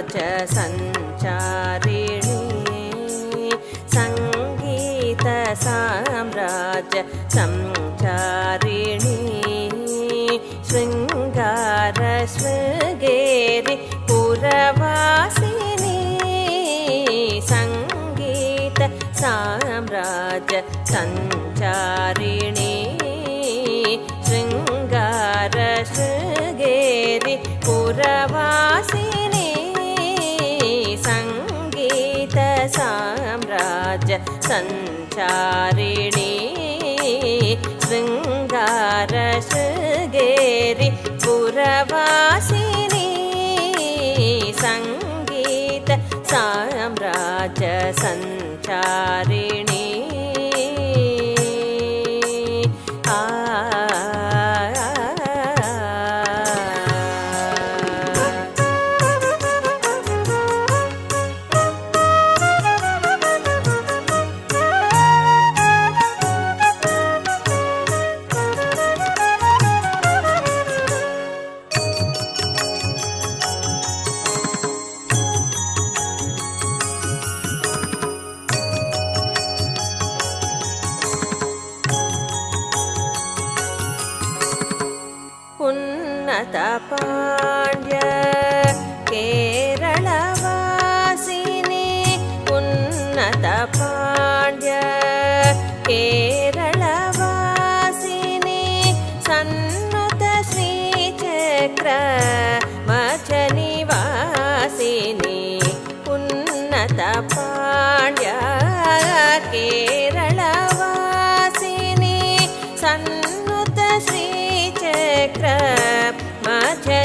साम्राज्य सञ्चारिणी संगीत साम्राज्य संचारिणी शृङ्गार शृङ्गेरि पुरवासिनी संगीत साम्राज्य सञ्चारिणी शृङ्गार शृङ्गेरि पुरवासिनी संगीत साम्राज्य सञ्चारिणी शृङ्गार शृङ्गेरि पुरवासिनी संगीत साम्राज्य सञ्चारिणी उन्नत पाण्ड्य केरलवासिनी उन्नत पाण्ड्य केरलवासिनी सन्नुत श्रीचक्र मचनिवासिनी उन्नत पाण्ड्य केरलवासिनी सन्नुत श्रीचक्र मचनिवासिनी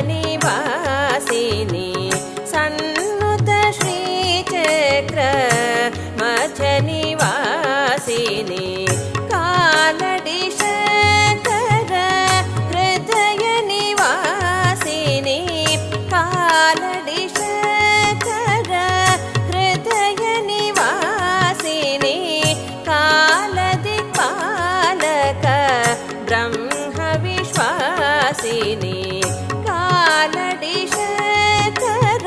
सन्नुत श्रीचक्र मचनिवासिनी कालडि शङ्कर हृदय निवासिनी कालडि शङ्कर हृदय निवासिनी कालदिक्पालक ब्रह्मविश्वासिनी कालडि शङ्कर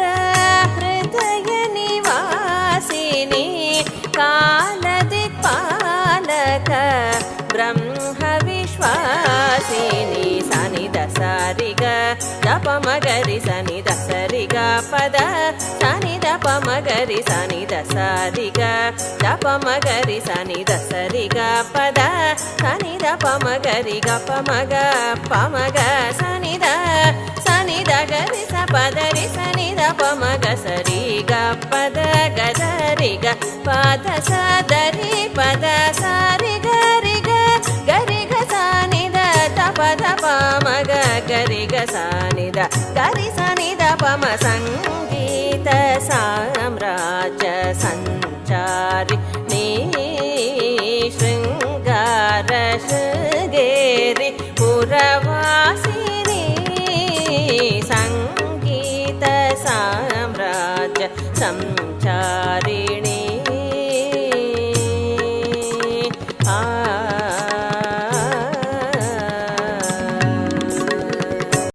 हृदय निवासिनी कालदिक्पालक ब्रह्मविश्वासिनी सनिध सारिग दपमगरि सनिध सरिग पद सनिध पमगरि सनिध सारिग दपमगरि सनिध सरिग पद सनिध पमगरि गपमग पमग सनिध सनिध गरि सपदरि सनिध पमग सरि ग पद गदरि ग पद सदरि पद सारि गरि ग गरि ग सनिध तपद पमग गरि ग सनिध गरि सनिध पम संगीत साम्राज्य सञ्चारिणी शृङ्गार शृङ्गेरि पुरवासिनी संगीत साम्राज्य सञ्चारिणी